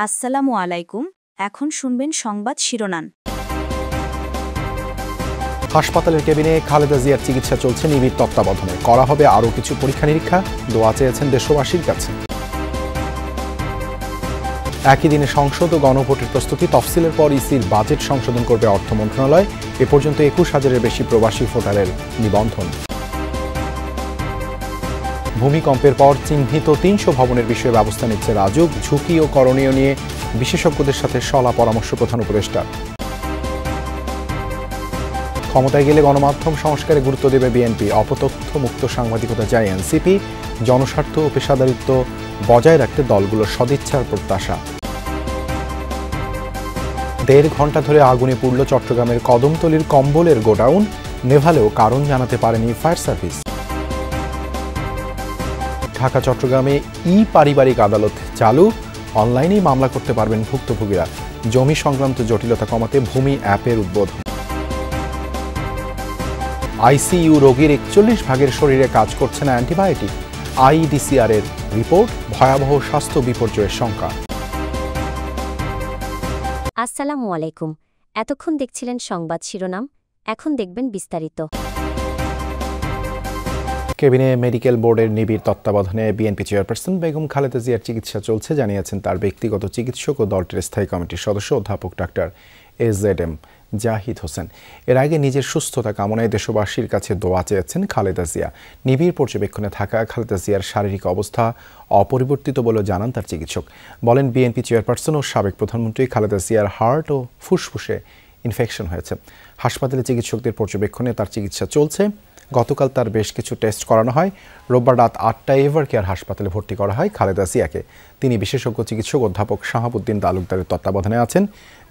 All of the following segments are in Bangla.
আসসালামু আলাইকুম। এখন শুনবেন সংবাদ শিরোনাম। হাসপাতালের কেবিনে খালেদা জিয়ার চিকিৎসা চলছে নিবিড় তত্ত্বাবধানে। করা হবে আরও কিছু পরীক্ষা নিরীক্ষা, দোয়া চেয়েছেন দেশবাসীর কাছে। একই দিনে সংসদ ও গণভোটের প্রস্তুতি। তফসিলের পর ইসির বাজেট সংশোধন করবে অর্থ মন্ত্রণালয়। এ পর্যন্ত ২১,০০০-এর বেশি প্রবাসী ভোটারের নিবন্ধন। ভূমিকম্পের পর চিহ্নিত ৩০০ ভবনের বিষয়ে ব্যবস্থা নিচ্ছে রাজুক। ঝুঁকি ও করণীয় নিয়ে বিশেষজ্ঞদের সাথে সলা পরামর্শ প্রধান উপদেষ্টা। ক্ষমতায় গেলে গণমাধ্যম সংস্কারে গুরুত্ব দেবে বিএনপি। অপতথ্য মুক্ত সাংবাদিকতা চায় এনসিপি। জনস্বার্থ ও পেশাদারিত্ব বজায় রাখতে দলগুলোর সদিচ্ছার প্রত্যাশা। ১.৫ ঘণ্টা ধরে আগুনে পুড়ল চট্টগ্রামের কদমতলীর কম্বলের গোডাউন। নেভালেও কারণ জানাতে পারেনি ফায়ার সার্ভিস। ঢাকা চট্টগ্রামে পারিবারিক আদালত চালু। অনলাইনেই মামলা করতে পারবেন ভুক্তভোগীরা। জমি সংক্রান্ত জটিলতা কমাতে ভূমি অ্যাপের উদ্বোধন। আইসিইউ রোগীর ৪১ ভাগের শরীরে কাজ করছে না অ্যান্টিবায়োটিক। আইডিসিআর এর রিপোর্ট, ভয়াবহ স্বাস্থ্য বিপর্যয়ের শঙ্কা। আসসালামু আলাইকুম। এতক্ষণ দেখছিলেন সংবাদ শিরোনাম, এখন দেখবেন বিস্তারিত। কেবিনে মেডিকেল বোর্ডের নিবিড় তত্ত্বাবধানে বিএনপি চেয়ারপারসন বেগম খালেদা জিয়ার চিকিৎসা চলছে, জানিয়েছেন তার ব্যক্তিগত চিকিৎসক ও দলটির স্থায়ী কমিটির সদস্য অধ্যাপক ডাক্তার এজেডএম জাহিদ হোসেন। এর আগে নিজের সুস্থতা কামনায় দেশবাসীর কাছে দোয়া চেয়েছেন খালেদা জিয়া। নিবিড় পর্যবেক্ষণে থাকা খালেদা জিয়ার শারীরিক অবস্থা অপরিবর্তিত বলে জানান তার চিকিৎসক। বলেন, বিএনপি চেয়ারপারসন ও সাবেক প্রধানমন্ত্রী খালেদা জিয়ার হার্ট ও ফুসফুসে ইনফেকশন হয়েছে। হাসপাতালে চিকিৎসকদের পর্যবেক্ষণে তার চিকিৎসা চলছে। গতকাল তার বেশ কিছু টেস্ট করানো হয়। রোববার রাত ৮টায় এভার কেয়ার হাসপাতালে ভর্তি করা হয় খালেদা জিয়াকে। তিনি বিশেষজ্ঞ চিকিৎসক অধ্যাপক শাহাবুদ্দিন তালুকদারের তত্ত্বাবধানে আছেন।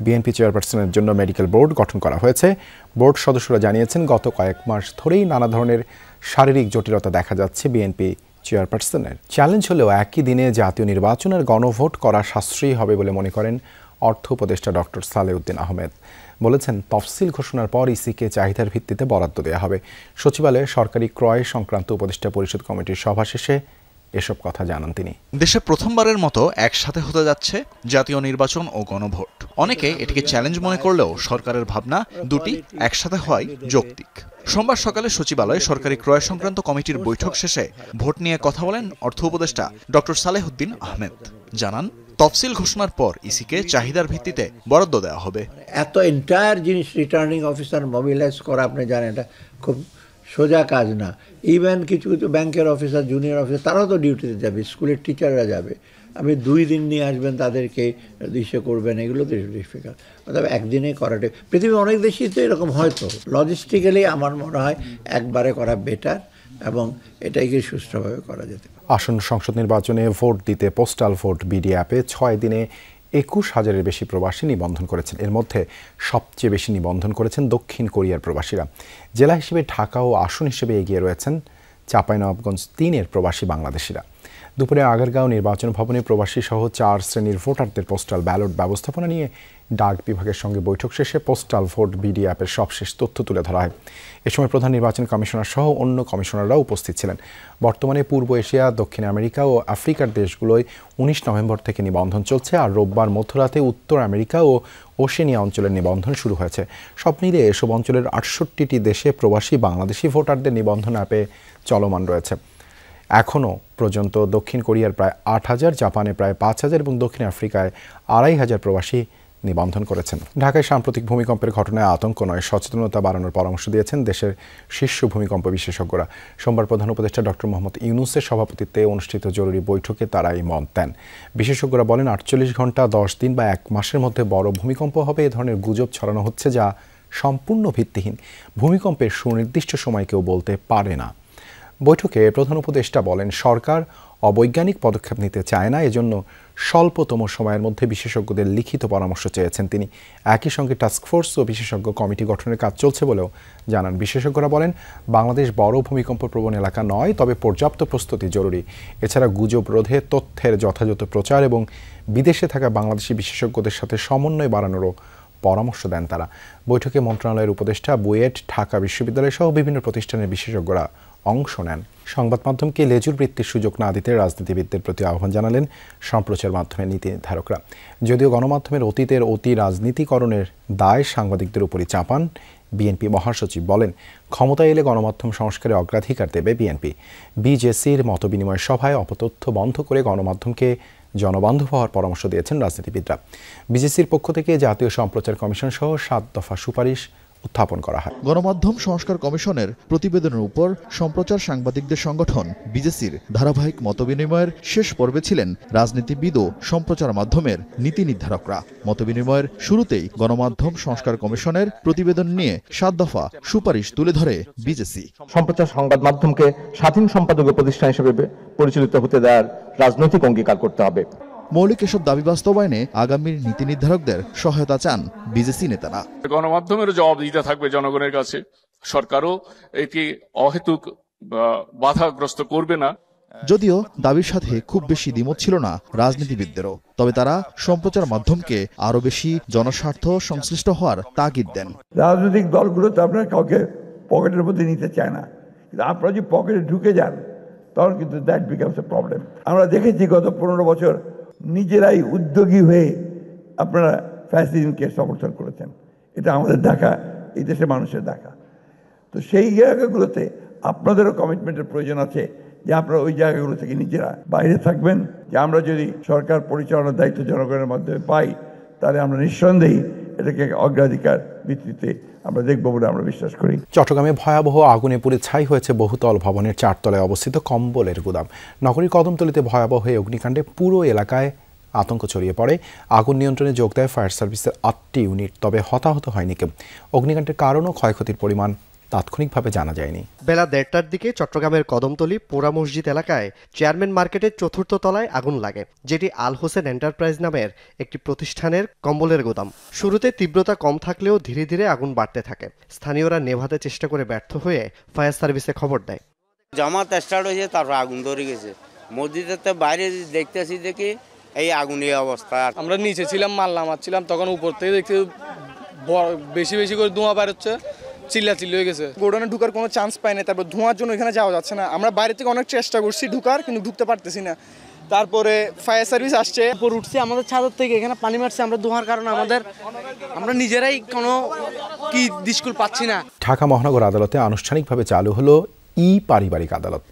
বিএনপি চেয়ারপারসনের জন্য মেডিকেল বোর্ড গঠন করা হয়েছে। বোর্ড সদস্যরা জানিয়েছেন, গত কয়েক মাস ধরেই নানা ধরনের শারীরিক জটিলতা দেখা যাচ্ছে বিএনপি চেয়ারপারসনের। চ্যালেঞ্জ হলেও একই দিনে জাতীয় নির্বাচন আর গণভোট করা সাশ্রয়ী হবে বলে মনে করেন অর্থ উপদেষ্টা ডক্টর সালেউদ্দিন আহমেদ। বলেছেন, তফসিল ঘোষণার পর ইসিকে চাহিদার ভিত্তিতে বরাদ্দ দেওয়া হবে। সচিবালয়ে সরকারি ক্রয় সংক্রান্ত উপদেষ্টা পরিষদ কমিটির সভা শেষে এসব কথা জানান তিনি। দেশে প্রথমবারের মতো একসাথে হতে যাচ্ছে জাতীয় নির্বাচন ও গণভোট। অনেকে এটিকে চ্যালেঞ্জ মনে করলেও সরকারের ভাবনা দুটি একসাথে হওয়াই যৌক্তিক। সোমবার সকালে সচিবালয়ে সরকারি ক্রয় সংক্রান্ত কমিটির বৈঠক শেষে ভোট নিয়ে কথা বলেন অর্থ উপদেষ্টা ডক্টর সালেহুদ্দিন আহমেদ। জানান, তফসিল ঘোষণার পর ইসিকে চাহিদার ভিত্তিতে বরাদ্দ দেওয়া হবে। এত এন্টায়ার জিনিস রিটার্নিং অফিসার মোবিলাইজ করা, আপনি জানেন, এটা খুব সোজা কাজ না। ইভেন কিছু কিছু ব্যাংকের অফিসার, জুনিয়র অফিসার, তারাও তো ডিউটিতে যাবে, স্কুলের টিচাররা যাবে। আপনি 2 দিন নিয়ে আসবেন, তাদেরকে ইসে করবেন, এগুলো তো ডিফিকাল্ট। অর্থাৎ একদিনে করাটা, পৃথিবীর অনেক দেশেই তো এরকম হয়তো। লজিস্টিক্যালি আমার মনে হয় একবারে করা বেটার এবং এটাকে সুষ্ঠুভাবে করা যেতে পারে। আসন্ন সংসদ নির্বাচনে ভোট দিতে পোস্টাল ভোট বিডি অ্যাপে 6 দিনে ২১,০০০-এর বেশি প্রবাসী নিবন্ধন করেছেন। এর মধ্যে সবচেয়ে বেশি নিবন্ধন করেছেন দক্ষিণ কোরিয়ার প্রবাসীরা। জেলা হিসেবে ঢাকা ও আসন হিসেবে এগিয়ে রয়েছেন চাঁপাইনবাবগঞ্জ 3-এর প্রবাসী বাংলাদেশিরা। দুপুরে আগারগাঁও নির্বাচন ভবনে প্রবাসী সহ 4 শ্রেণীর ভোটারদের পোস্টাল ব্যালট ব্যবস্থাপনা নিয়ে ডাক বিভাগের সঙ্গে বৈঠক শেষে পোস্টাল ভোট বিডি অ্যাপের সবশেষ তথ্য তুলে ধরা হয়। এ সময় প্রধান নির্বাচন কমিশনার সহ অন্য কমিশনাররাও উপস্থিত ছিলেন। বর্তমানে পূর্ব এশিয়া, দক্ষিণ আমেরিকা ও আফ্রিকার দেশগুলোয় 19 নভেম্বর থেকে নিবন্ধন চলছে, আর রোববার মধ্যরাতে উত্তর আমেরিকা ও ওশেনিয়া অঞ্চলের নিবন্ধন শুরু হয়েছে। সব মিলিয়ে এসব অঞ্চলের 68টি দেশে প্রবাসী বাংলাদেশি ভোটারদের নিবন্ধন অ্যাপে চলমান রয়েছে। এখনও পর্যন্ত দক্ষিণ কোরিয়ার প্রায় 8,000, জাপানে প্রায় 5,000 এবং দক্ষিণ আফ্রিকায় 2,500 প্রবাসী নিবন্ধন করেছেন। ঢাকায় সাম্প্রতিক ভূমিকম্পের ঘটনায় আতঙ্ক নয়, সচেতনতা বাড়ানোর পরামর্শ দিয়েছেন দেশের শীর্ষ ভূমিকম্প বিশেষজ্ঞরা। সোমবার প্রধান উপদেষ্টা ডক্টর মোহাম্মদ ইউনূসের সভাপতিত্বে অনুষ্ঠিত জরুরি বৈঠকে তারা এই মত দেন। বিশেষজ্ঞরা বলেন, 48 ঘণ্টা, 10 দিন বা 1 মাসের মধ্যে বড় ভূমিকম্প হবে, এ ধরনের গুজব ছড়ানো হচ্ছে, যা সম্পূর্ণ ভিত্তিহীন। ভূমিকম্পের সুনির্দিষ্ট সময় কেউ বলতে পারে না। বৈঠকে প্রধান উপদেষ্টা বলেন, সরকার অবৈজ্ঞানিক পদক্ষেপ নিতে চায় না, এজন্য স্বল্পতম সময়ের মধ্যে বিশেষজ্ঞদের লিখিত পরামর্শ চেয়েছেন তিনি। একই সঙ্গে টাস্কফোর্স ও বিশেষজ্ঞ কমিটি গঠনের কাজ চলছে বলেও জানান। বিশেষজ্ঞরা বলেন, বাংলাদেশ বড় ভূমিকম্প প্রবণ এলাকা নয়, তবে পর্যাপ্ত প্রস্তুতি জরুরি। এছাড়া গুজব রোধে তথ্যের যথাযথ প্রচার এবং বিদেশে থাকা বাংলাদেশি বিশেষজ্ঞদের সাথে সমন্বয় বাড়ানোরও পরামর্শ দেন তারা। বৈঠকে মন্ত্রণালয়ের উপদেষ্টা, বুয়েট, ঢাকা বিশ্ববিদ্যালয় সহ বিভিন্ন প্রতিষ্ঠানের বিশেষজ্ঞরা অংশ নেন। সংবাদ মাধ্যমকে লেজুর বৃত্তির সুযোগ না দিতে রাজনীতিবিদদের প্রতি আহ্বান জানালেন সম্প্রচার মাধ্যমের নীতি নির্ধারকরা। যদিও গণমাধ্যমের অতীতের অতি রাজনীতিকরণের দায় সাংবাদিকদের উপরই চাপান বিএনপি মহাসচিব বলেন, ক্ষমতায় এলে গণমাধ্যম সংস্কারে অগ্রাধিকার দেবে বিএনপি। বিজেসির মতবিনিময় সভায় অপতথ্য বন্ধ করে গণমাধ্যমকে জনবান্ধব হওয়ার পরামর্শ দিয়েছেন রাজনীতিবিদরা। বিজেসির পক্ষ থেকে জাতীয় সম্প্রচার কমিশন সহ 7 দফা সুপারিশ উত্থাপন করা হয়। গণমাধ্যম সংস্কার কমিশনের প্রতিবেদনের উপর সম্প্রচার সাংবাদিকদের সংগঠন বিজেসির ধারাবাহিক মতবিনিময়ের শেষ পর্বে ছিলেন রাজনীতিবিদ ও সম্প্রচার মাধ্যমের নীতি নির্ধারকরা। মতবিনিময়ের শুরুতেই গণমাধ্যম সংস্কার কমিশনের প্রতিবেদন নিয়ে 7 দফা সুপারিশ তুলে ধরে বিজেসি। সম্প্রচার সংবাদ মাধ্যমকে স্বাধীন সম্পাদকীয় প্রতিষ্ঠান হিসেবে পরিচালিত হতে দেওয়ার রাজনৈতিক অঙ্গীকার করতে হবে। মৌলিক এসব দাবি বাস্তবায়নে আগামীর নীতি নির্ধারকদের সহায়তা চান বিজেসি নেতারা। গণমাধ্যমেরও জবাব দিতে থাকবে জনগণের কাছে, সরকারও এটি অহেতুক বাধাগ্রস্ত করবে না। যদিও দাবির সাথে খুব বেশি দ্বিমত ছিল না রাজনীতিবিদদেরও, তবে তারা সম্প্রচার মাধ্যমকে আরো বেশি জনস্বার্থ সংশ্লিষ্ট হওয়ার তাগিদ দেন। রাজনৈতিক দলগুলো তো আপনার কাউকে পকেটের মধ্যে নিতে চায় না, কিন্তু আপনারা যদি পকেটে ঢুকে যান তখন কিন্তু দ্যাট বিকামস এ প্রবলেম। আমরা দেখেছি গত 15 বছর নিজেরাই উদ্যোগী হয়ে আপনারা ফ্যাসিজমকে সমর্থন করেছেন। এটা আমাদের দেখা, এই দেশের মানুষের দেখা। তো সেই জায়গাগুলোতে আপনাদেরও কমিটমেন্টের প্রয়োজন আছে যে আপনারা ওই জায়গাগুলো থেকে নিজেরা বাইরে থাকবেন। যে আমরা যদি সরকার পরিচালনার দায়িত্ব জনগণের মাধ্যমে পাই, তাহলে আমরা নিঃসন্দেহে এটাকে অগ্রাধিকার ভিত্তিতে আমরা দেখব বলে আমরা বিশ্বাস করি। চট্টগ্রামে ভয়াবহ আগুনে পুড়ে ছাই হয়েছে বহুতল ভবনের 4 তলায় অবস্থিত কম্বলের গুদাম। নগরীর কদমতলীতে ভয়াবহ এই অগ্নিকাণ্ডে পুরো এলাকায় আতঙ্ক ছড়িয়ে পড়ে। আগুন নিয়ন্ত্রণে যোগ দেয় ফায়ার সার্ভিসের 8টি ইউনিট, তবে হতাহত হয়নি কেউ। অগ্নিকাণ্ডের কারণ ও ক্ষয়ক্ষতির পরিমাণ তাৎক্ষণিকভাবে জানা যায়নি। বেলা 1:30টার দিকে চট্টগ্রামের কদমতলী পোড়া মসজিদ এলাকায় চেয়ারম্যান মার্কেটের 4র্থ তলায় আগুন লাগে, যেটি আল হোসেন এন্টারপ্রাইজ নামের একটি প্রতিষ্ঠানের কম্বলের গোদাম। শুরুতে তীব্রতা কম থাকলেও ধীরে ধীরে আগুন বাড়তে থাকে। স্থানীয়রা নেভাতে চেষ্টা করে ব্যর্থ হয়ে ফায়ার সার্ভিসে খবর দেয়। জামাত স্টার্ট হয়েছে, তারপর আগুন ধরে গেছে। মসজিদের তো বাইরে দেখতেছি, দেখি এই আগুনের অবস্থা। আমরা নিচে ছিলাম, মাল নামাচ্ছিলাম, তখন উপর থেকে দেখতে বেশি বেশি করে ধোঁয়া বের হচ্ছে, চিল্লাচিল্লি হয়ে গেছে। গোডাউনে ঢুকার কোনো চান্স পাই না, তারপর ধোঁয়ার জন্য এখানে যাওয়া যাচ্ছে না। আমরা বাইরে থেকে অনেক চেষ্টা করছি ঢুকার, কিন্তু ঢুকতে পারতেছি না। তারপরে ফায়ার সার্ভিস আসছে, উপর উঠছে আমাদের ছাদের থেকে, এখানে পানি মারছে। আমরা ধোঁয়ার কারণে আমরা নিজেরাই কোনো কি দিশকুল পাচ্ছি না। ঢাকা মহানগর আদালতে আনুষ্ঠানিকভাবে চালু হলো পারিবারিক আদালত।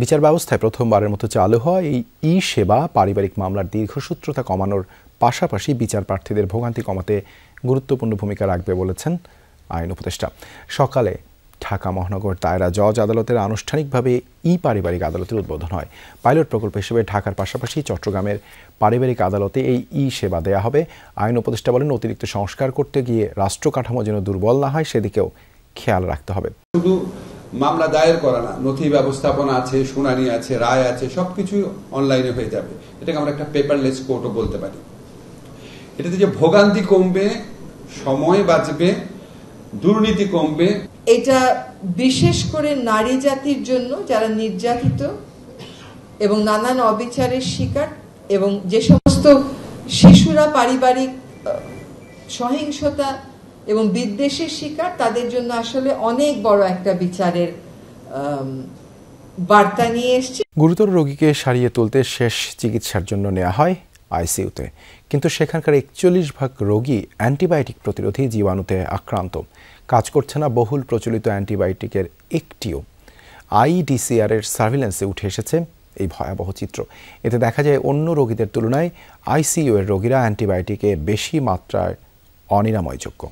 বিচার ব্যবস্থায় প্রথমবারের মতো চালু হয় এই সেবা পারিবারিক মামলার দীর্ঘসূত্রতা কমানোর পাশাপাশি বিচার প্রার্থীদের ভোগান্তি কমাতে গুরুত্বপূর্ণ ভূমিকা রাখবে বলেছেন আইন উপদেষ্টা। সকালে ঢাকা মহানগর দায়রা জজ আদালতের আনুষ্ঠানিকভাবে পারিবারিক আদালতের উদ্বোধন হয়। পাইলট প্রকল্প হিসেবে ঢাকার পাশাপাশি চট্টগ্রামের পারিবারিক আদালতে এই সেবা দেয়া হবে। আইন উপদেষ্টা বলেন, অতিরিক্ত সংস্কার করতে গিয়ে রাষ্ট্র কাঠামো যেন দুর্বল না হয়, সেদিকেও খেয়াল রাখতে হবে। শুধু মামলা দায়ের করা না, নথি ব্যবস্থাপনা আছে, শুনানি আছে, রায় আছে, সবকিছু অনলাইনে হয়ে যাবে। এটাকে আমরা একটা পেপারলেস কোর্টও বলতে পারি। এটাতে যে ভোগান্তি কমবে, সময় বাঁচবে, দুর্নীতি কমবে। এটা বিশেষ করে নারী জাতির জন্য, যারা নির্যাতিত এবং নানান অবিচারের শিকার, এবং যে সমস্ত শিশুরা পারিবারিক সহিংসতা এবং বিদ্বেষের শিকার, তাদের জন্য আসলে অনেক বড় একটা বিচারের বার্তা নিয়ে এসছে। গুরুতর রোগীকে সারিয়ে তুলতে শেষ চিকিৎসার জন্য নেওয়া হয় আইসিইউতে, কিন্তু সেখানকার 41% রোগী অ্যান্টিবায়োটিক প্রতিরোধী জীবাণুতে আক্রান্ত। কাজ করছে না বহুল প্রচলিত অ্যান্টিবায়োটিকের একটিও। আইডিসিআর এর সার্ভিল্যান্সে উঠে এসেছে এই ভয়াবহ চিত্র। এতে দেখা যায় অন্য রোগীদের তুলনায় আইসিইউ এর রোগীরা অ্যান্টিবায়োটিকে বেশি মাত্রায় অনিরাময়যোগ্য।